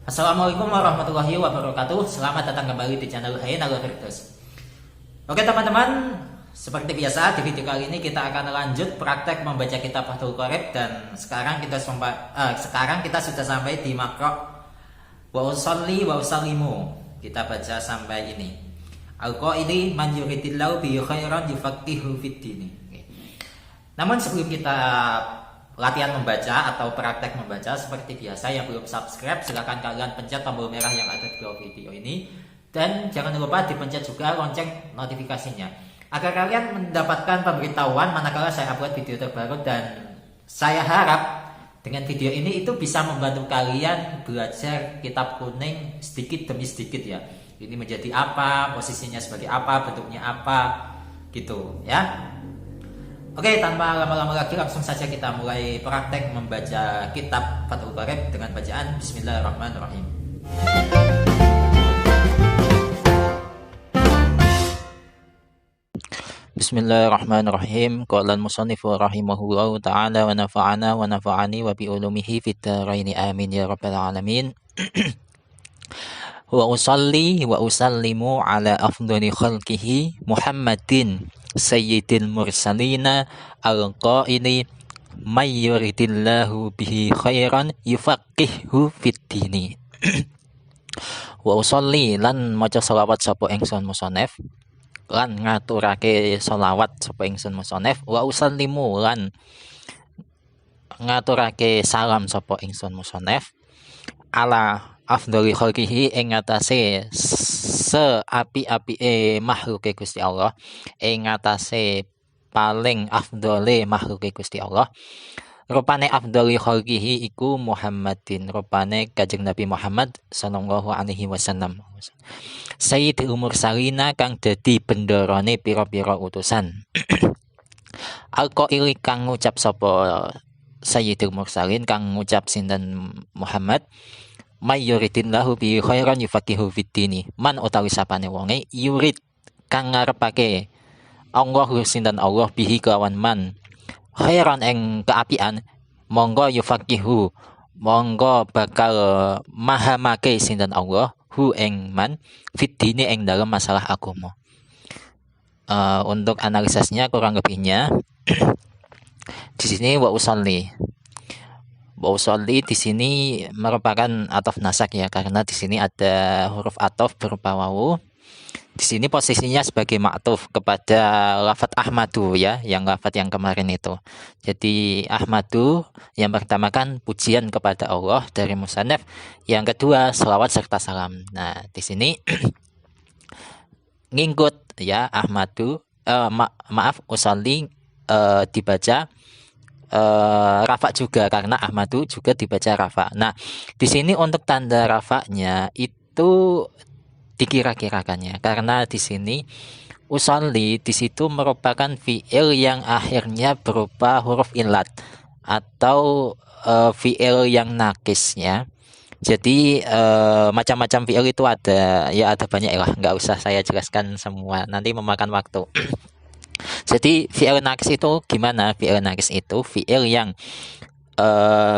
Assalamualaikum warahmatullahi wabarakatuh. Selamat datang kembali di channel Hey Naga Firdaus. Oke teman-teman, seperti biasa di video kali ini kita akan lanjut praktek membaca kitab Fathul Qorib, dan sekarang kita sudah sampai di makro wa usolli wa usallimu. Kita baca sampai ini. Al-qaili man yuridillahu bi khairan yufaqihu fid din. Namun sebelum kita latihan membaca atau praktek membaca, seperti biasa yang belum subscribe silahkan kalian pencet tombol merah yang ada di bawah video ini, dan jangan lupa dipencet juga lonceng notifikasinya agar kalian mendapatkan pemberitahuan manakala saya upload video terbaru. Dan saya harap dengan video ini itu bisa membantu kalian belajar kitab kuning sedikit demi sedikit ya. Ini menjadi apa, posisinya sebagai apa, bentuknya apa gitu ya. Oke, tanpa lama-lama lagi langsung saja kita mulai praktek membaca kitab Fathul Qorib dengan bacaan Bismillahirrahmanirrahim. Bismillahirrahmanirrahim. Qala al-musannifu rahimahullahu ta'ala wa nafa'ana wa nafa'ani wa bi ulumihi fid dharain amin ya rabbal alamin. Wa usalli wa usallimu ala afdhali khalqihi Muhammadin sayyidil mursalina al-qaili may yuridillahu bihi khairan yufaqihu fid dini. Wa usolli lan maca selawat sapa ingsun musannef, lan ngaturake selawat sapa ingsun musannef, wa usallimu lan ngaturake salam sapa ingsun musannef ala afdhali khalqihi ing ngatasé seapi-apike makhluke Gusti Allah, ing ngatasé paling afdhole makhluke Gusti Allah. Rupane afdhali khalqihi iku Muhammadin, rupane Kanjeng Nabi Muhammad sallallahu alaihi wasallam. Sayyidul mursalina kang dadi bendarane pira-pira utusan. Al-qaili kang ngucap sapa Sayyidul mursalin, kang ngucap sinten Muhammad, may yuridillahu bi khairan yufaqihu fid dini. Man utawi sapane wonge yurid kang ngarepake Allah sinten Allah bihi kelawan man khairan ing keapian, monggo yufaqihu monggo bakal mahamake sinten Allah hu ing man fid dini ing dalam masalah agama. Untuk analisisnya kurang lebihnya di sini wa usolli. Wa usolli di sini merupakan ataf nasak ya, karena di sini ada huruf ataf berupa wawu. Di sini posisinya sebagai ma'tuf kepada lafadz Ahmadu ya, yang lafadz yang kemarin itu. Jadi Ahmadu yang pertama kan pujian kepada Allah dari musannaf, yang kedua selawat serta salam. Nah, di sini ngikut ya Ahmadu, maaf usolli dibaca rafa juga, karena Ahmadu juga dibaca rafa. Nah, di sini untuk tanda rafanya itu dikira-kirakannya, karena di sini usolli di situ merupakan fiil yang akhirnya berupa huruf ilat atau fiil yang nakisnya. Jadi macam-macam fiil itu ada ya, ada banyak lah, nggak usah saya jelaskan semua, nanti memakan waktu. Jadi fi'il nakis itu gimana? Fi'il nakis itu fi'il yang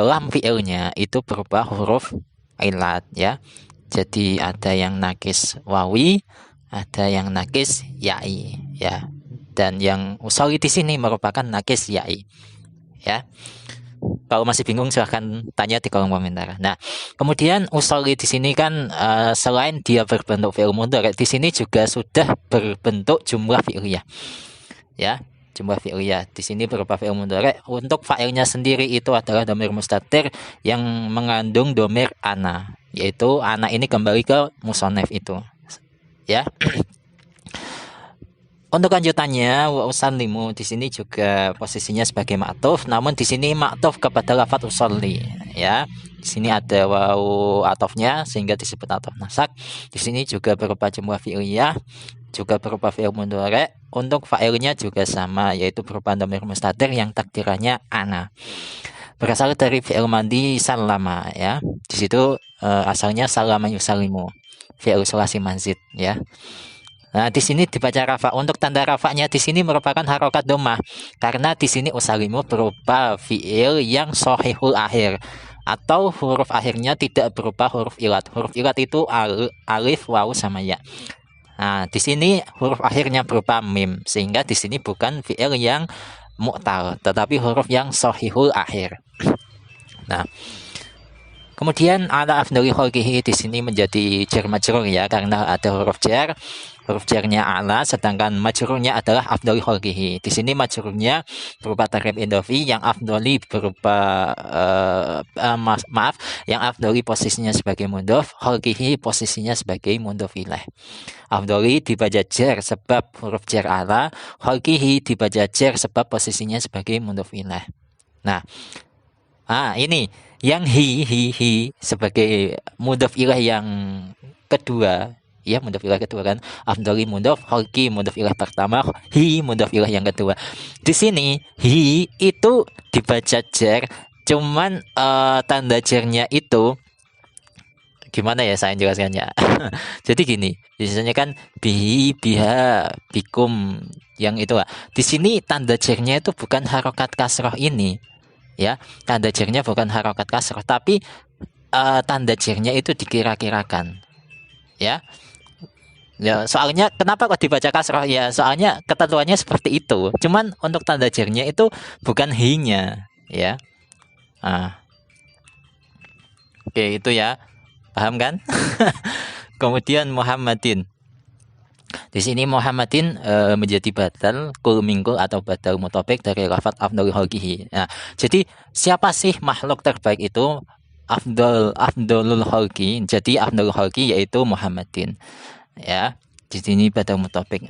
lam fi'ilnya itu berupa huruf ilat ya. Jadi ada yang nakis wawi, ada yang nakis ya'i ya. Dan yang usolli di sini merupakan nakis ya'i ya. Kalau masih bingung silahkan tanya di kolom komentar. Nah, kemudian usolli di sini kan selain dia berbentuk fi'il mudhari, di sini juga sudah berbentuk jumlah fi'liyah. Ya, jumlah fi'liyah di sini berupa fi'il mudhari. Untuk fa'ilnya sendiri itu adalah dhamir mustatir yang mengandung dhamir ana, yaitu ana ini kembali ke musannaf itu ya. Untuk lanjutannya wa usallimu di sini juga posisinya sebagai ma'tuf, namun di sini ma'tuf kepada lafadz usolli ya. Di sini ada wawu atofnya sehingga disebut ataf nasak. Di sini juga berupa jumlah fi'liyah, juga berupa fi'il mudhari. Untuk fa'ilnya juga sama, yaitu berupa dhamir mustatir yang takdirannya ana. Berasal dari fi'il madi salama ya. Di situ asalnya salama yusallimu, fi'il sulasi mazid ya. Nah, di sini dibaca rafa. Untuk tanda rafanya di sini merupakan harokat dhammah, karena di sini usallimu berupa fi'il yang sahihul akhir atau huruf akhirnya tidak berupa huruf ilat. Huruf ilat itu alif, waw, sama ya. Nah, di sini huruf akhirnya berupa mim, sehingga di sini bukan fi'il yang mu'tal, tetapi huruf yang sahihul akhir. Nah, kemudian ala afdali khalqihi di sini menjadi jar majrur ya, karena ada huruf jar. Huruf jarnya ala, sedangkan majrurnya adalah afdali khalqihi. Di sini majrurnya berupa takrib idhofi, yang afdali berupa yang afdali posisinya sebagai mudhof, khalqihi posisinya sebagai mudhof ilaih. Afdali dibaca jar sebab huruf jar ala, khalqihi dibaca jar sebab posisinya sebagai mudhof ilaih. Nah, ini yang hi sebagai mudhof ilaih yang kedua. Ya, mudhof ilaih kedua kan. Afdali mudhof, khalqi mudhof ilaih pertama, hi mudhof ilaih yang kedua. Di sini hi itu dibaca jar, cuman tanda jarnya itu gimana ya saya jelaskannya. Jadi gini, biasanya kan bihi, biha, bikum, yang itu lah. Di sini tanda jarnya itu bukan harokat kasroh ini. Ya, tanda jarnya bukan harokat kasroh, tapi tanda jarnya itu dikira-kirakan. Ya, soalnya kenapa kok dibaca kasroh? Ya, soalnya ketentuannya seperti itu. Cuman untuk tanda jarnya itu bukan hi-nya, ya. Oke, itu ya. Paham kan? Kemudian Muhammadin. Di sini Muhammadin menjadi badal kul mingkul atau badal mutobik dari lafadz afdalul khalqihi. Nah, jadi siapa sih makhluk terbaik itu? Afdalul khalqi. Jadi afdalul khalqi yaitu Muhammadin. Ya, di sini badal mutobik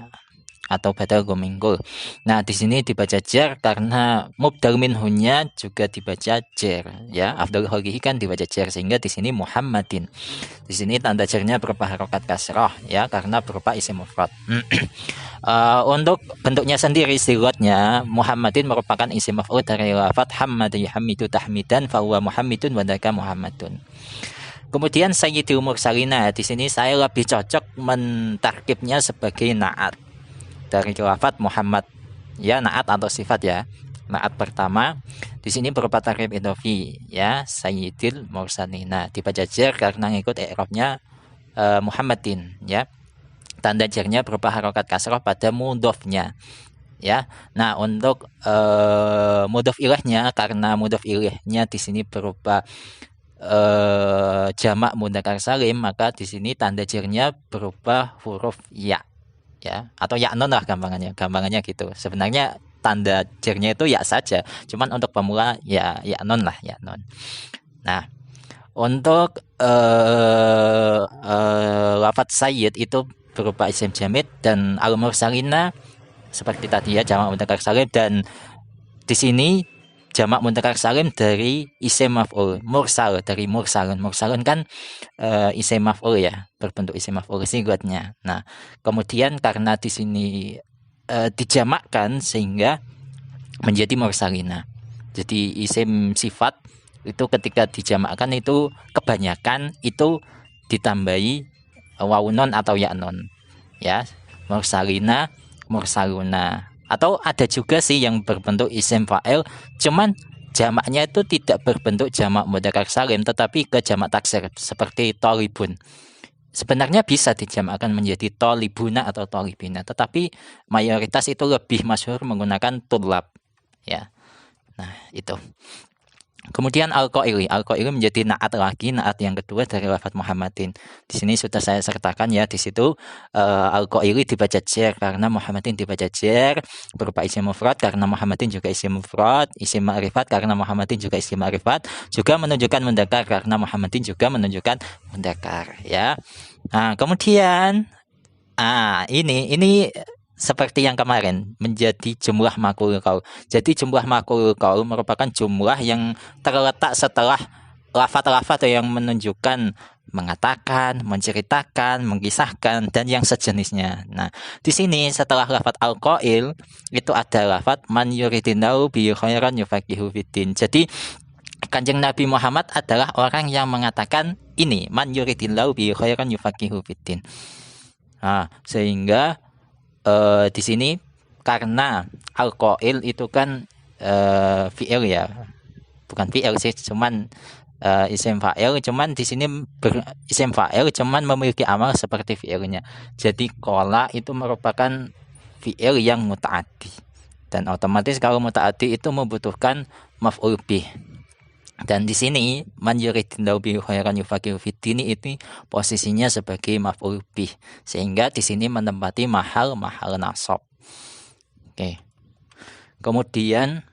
atau badal gomingkul. Nah, di sini dibaca jar karena mubdal minhunya juga dibaca jar, ya. Afdalul khalqihi kan dibaca jar, sehingga di sini Muhammadin. Di sini tanda jarnya berupa harokat kasrah, ya, karena berupa isim mufrad. Untuk bentuknya sendiri, sigatnya Muhammadin merupakan isim maf'ul dari lafadz hammada yuhammidu tahmidan fa huwa Muhammadun wa dzaka Muhammadun. Kemudian sayyidul mursalina, di sini saya lebih cocok mentarkibnya sebagai naat dari lafadz Muhammad, ya, naat atau sifat ya. Naat pertama di sini berupa takrib idhofi, ya, sayyidil mursalina, dibaca jar karena ngikut i'rabnya Muhammadin, ya. Tanda jarnya berupa harokat kasroh pada mudhofnya, ya. Nah, untuk mudhof ilaihnya, karena mudhof ilaihnya di sini berupa jamak mudzakkar salim, maka di sini tanda jarnya berupa huruf ya, ya, atau ya non lah gampangannya gitu. Sebenarnya tanda jarnya itu ya saja, cuman untuk pemula ya non lah, ya non. Nah, untuk lafadz sayyid itu berupa isim jamid, dan al mursalina seperti tadi ya, jamak mudzakkar salim, dan di sini jamak mudzakkar salim dari isim maf'ul, mursal dari mursalun. Mursalun kan isim maf'ul ya, berbentuk isim maf'ul sigatnya. Nah, kemudian karena di sini dijamakkan sehingga menjadi mursalina. Jadi isim sifat itu ketika dijamakkan itu kebanyakan itu ditambahi wawunon atau yaknon, ya. Mursalina, mursaluna. Atau ada juga sih yang berbentuk isim fa'il, cuman jamaknya itu tidak berbentuk jamak mudzakkar salim, tetapi ke jamak taksir seperti tolibun. Sebenarnya bisa dijamakkan menjadi tolibuna atau tolibina, tetapi mayoritas itu lebih masyhur menggunakan tulab, ya. Nah, itu. Kemudian al-qaili menjadi naat lagi, naat yang kedua dari lafadz Muhammadin. Di sini sudah saya sertakan ya, di situ al-qaili dibaca jar karena Muhammadin dibaca jar, berupa isim mufrad karena Muhammadin juga isim mufrad, isim ma'rifat karena Muhammadin juga isim ma'rifat, juga menunjukkan mudzakkar karena Muhammadin juga menunjukkan mudzakkar, ya. Nah, kemudian ini seperti yang kemarin menjadi jumlah maqul qaul. Jadi jumlah maqul qaul merupakan jumlah yang terletak setelah lafaz-lafaz yang menunjukkan, mengatakan, menceritakan, mengisahkan, dan yang sejenisnya. Nah, di sini setelah lafaz al-qail itu ada lafaz man yuridillahu bihi khairan yufaqihu fiddin. Jadi Kanjeng Nabi Muhammad adalah orang yang mengatakan ini, man yuridillahu bihi khairan yufaqihu fiddin. Nah, sehingga di sini karena al-qail itu kan fi'il ya, bukan fi'il sih, cuman isim fa'il, cuman di sini isim fa'il cuman memiliki amal seperti fi'ilnya. Jadi qala itu merupakan fi'il yang muta'addi. Dan otomatis kalau muta'addi itu membutuhkan maf'ul bih. Dan di sini man yuridillahu bihi khairan yufaqihu fiddini itu posisinya sebagai maf'ul bih. Sehingga di sini menempati mahal nasab. Oke. Kemudian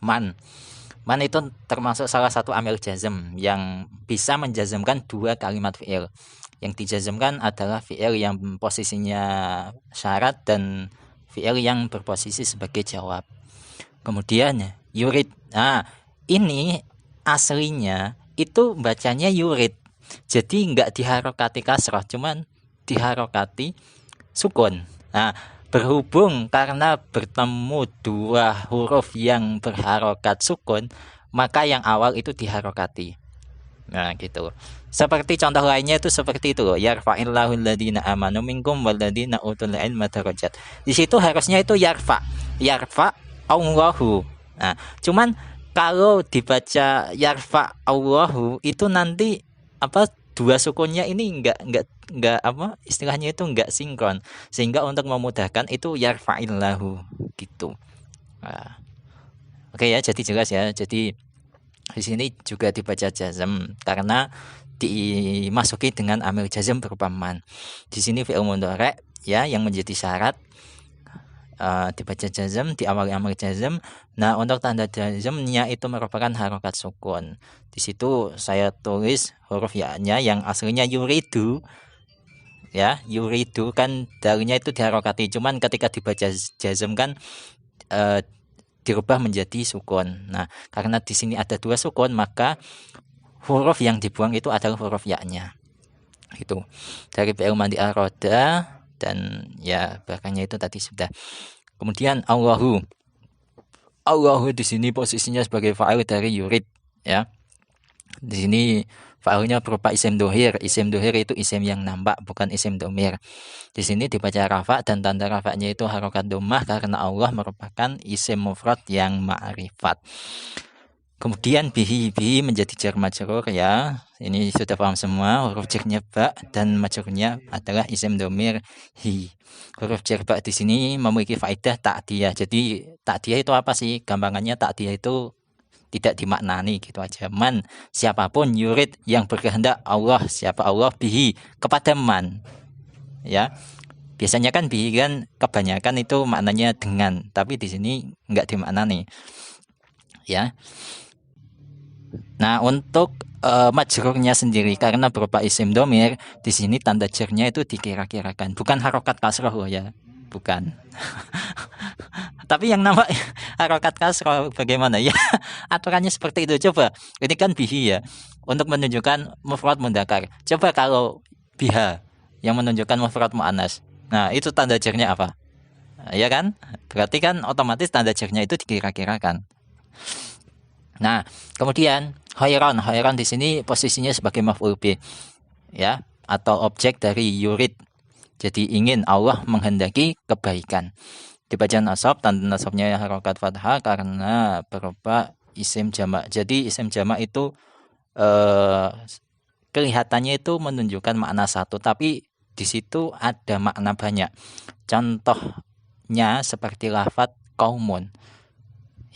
man itu termasuk salah satu amil jazm yang bisa menjazmkan dua kalimat fi'il. Yang dijazmkan adalah fi'il yang posisinya syarat dan fi'il yang berposisi sebagai jawab. Kemudian yurid. Nah, ini aslinya itu bacanya yurid. Jadi enggak diharokati kasroh, cuman diharokati sukun. Nah, berhubung karena bertemu dua huruf yang berharokat sukun, maka yang awal itu diharokati. Nah, gitu. Seperti contoh lainnya itu seperti itu loh. Yarfa'illahu alladziina aamanu minkum walladziina utul ilma darajat. Di situ harusnya itu yarfa Allahu. Nah, cuman kalau dibaca yarfa Allahu itu nanti apa dua sukunnya ini enggak apa istilahnya itu enggak sinkron, sehingga untuk memudahkan itu yarfa'illahu gitu. Nah, oke ya, jadi jelas ya. Jadi di sini juga dibaca jazm karena dimasuki dengan amil jazm berupa man. Di sini fi'il mudhari' ya yang menjadi syarat dibaca jazm, diawali amil jazm. Nah, untuk tanda jazmnya itu merupakan harokat sukun. Di situ saya tulis huruf ya-nya yang aslinya yuridu. Ya, yuridu kan darinya itu diharokati, cuman ketika dibaca jazm kan dirubah menjadi sukun. Nah, karena di sini ada dua sukun, maka huruf yang dibuang itu adalah huruf ya-nya. Itu dari fi'il madi aroda dan ya belakangnya itu tadi sudah. Kemudian Allahu di sini posisinya sebagai fa'il dari yurid ya. Di sini fa'ilnya berupa isim dohir. Isim dohir itu isim yang nampak, bukan isim domir. Di sini dibaca rafa dan tanda rafanya itu harokat domah karena Allah merupakan isim mufrad yang ma'rifat. Kemudian bihi menjadi jar majrur ya. Ini sudah paham semua. Huruf jarnya ba dan majrurnya adalah isim domir hi. Huruf jar ba di sini memiliki faedah ta'diyah. Jadi ta'diyah itu apa sih? Gampangannya ta'diyah itu tidak dimaknani gitu aja. Man, siapapun yurid yang berkehendak Allah, siapa Allah bihi kepada man. Ya. Biasanya kan bihi kan kebanyakan itu maknanya dengan, tapi di sini enggak dimaknani. Ya. Nah, untuk majrurnya sendiri karena berupa isim domir, di sini tanda jarnya itu dikira-kirakan, bukan harokat kasroh loh ya, bukan. Tapi yang nama harokat kasroh bagaimana ya? Aturannya seperti itu. Coba, ini kan bihi ya, untuk menunjukkan mufrad mudzakkar. Coba kalau biha yang menunjukkan mufrad muannas. Nah, itu tanda jarnya apa? Ya kan? Berarti kan otomatis tanda jarnya itu dikira-kirakan. Nah, kemudian khairan di sini posisinya sebagai maf'ul bih ya, atau objek dari yurid. Jadi ingin, Allah menghendaki kebaikan. Dibaca nasab, tanda nasabnya harokat fathah karena berupa isim jamak. Jadi isim jamak itu kelihatannya itu menunjukkan makna satu, tapi di situ ada makna banyak. Contohnya seperti lafadz qaumun.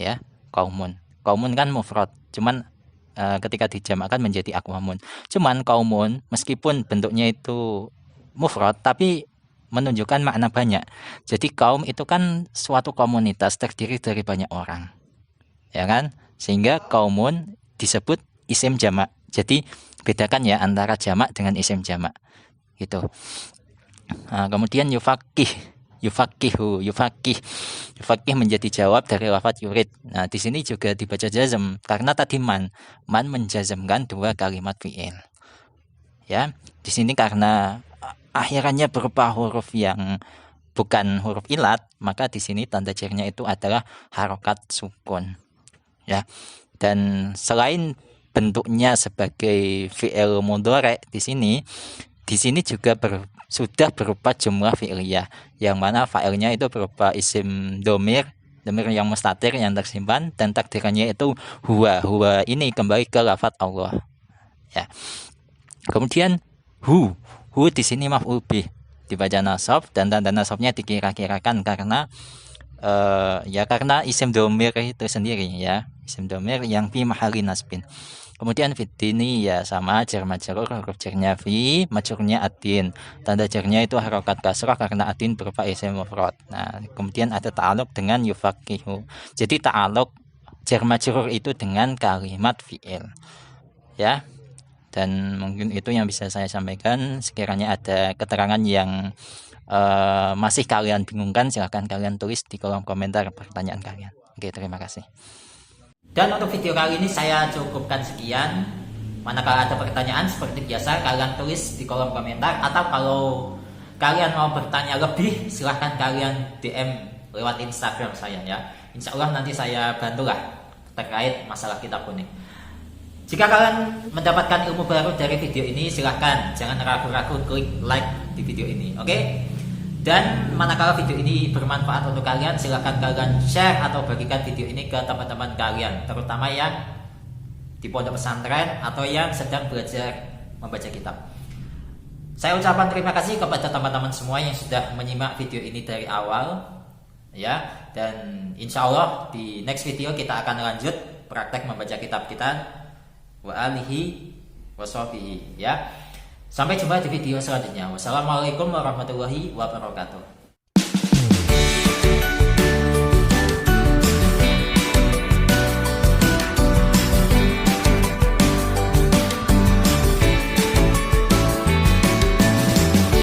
Ya, qaumun. Qaumun kan mufrad, cuman ketika dijamakkan menjadi aqwamun. Cuman qaumun meskipun bentuknya itu mufrad tapi menunjukkan makna banyak. Jadi kaum itu kan suatu komunitas terdiri dari banyak orang. Ya kan? Sehingga qaumun disebut isim jamak. Jadi bedakan ya antara jamak dengan isim jamak. Gitu. Nah, kemudian yufaqih menjadi jawab dari lafadz yurid. Nah, di sini juga dibaca jazm karena tadi man menjazmkan dua kalimat fi'il. Ya, di sini karena akhirannya berupa huruf yang bukan huruf ilat, maka di sini tanda jarnya itu adalah harokat sukun. Ya. Dan selain bentuknya sebagai fi'il mudhari di sini juga sudah berupa jumlah fi'liyah, yang mana fa'ilnya itu berupa isim domir Domir yang mustatir yang tersimpan, dan takdirannya itu huwa. Huwa ini kembali ke lafadz Allah. Ya. Kemudian hu di sini maf'ul bih dibaca nasab, dan tanda nasabnya dikira-kirakan karena karena isim domir itu sendiri, ya, isim domir yang fi mahali nasbin. Kemudian fit ini ya sama jar majrur, huruf jarnya fi, majrurnya atin. Tanda jarnya itu harokat kasrah karena atin berupa isim mufrad. Nah, kemudian ada ta'aluk dengan yufaqihu. Jadi ta'aluk jar majrur itu dengan kalimat fi'il. Ya. Dan mungkin itu yang bisa saya sampaikan. Sekiranya ada keterangan yang masih kalian bingungkan, silahkan kalian tulis di kolom komentar pertanyaan kalian. Oke, terima kasih. Dan untuk video kali ini saya cukupkan sekian. Manakala ada pertanyaan seperti biasa, kalian tulis di kolom komentar. Atau kalau kalian mau bertanya lebih, silahkan kalian DM lewat Instagram saya, ya. Insya Allah nanti saya bantulah terkait masalah kitab kuning. Jika kalian mendapatkan ilmu baru dari video ini, silahkan jangan ragu-ragu klik like di video ini, oke? Dan manakala video ini bermanfaat untuk kalian, silahkan kalian share atau bagikan video ini ke teman-teman kalian, terutama yang di pondok pesantren atau yang sedang belajar membaca kitab. Saya ucapkan terima kasih kepada teman-teman semua yang sudah menyimak video ini dari awal, ya. Dan insya Allah di next video kita akan lanjut praktek membaca kitab kita, wa alihi wa sahbihi, ya. Sampai jumpa di video selanjutnya. Wassalamualaikum warahmatullahi wabarakatuh.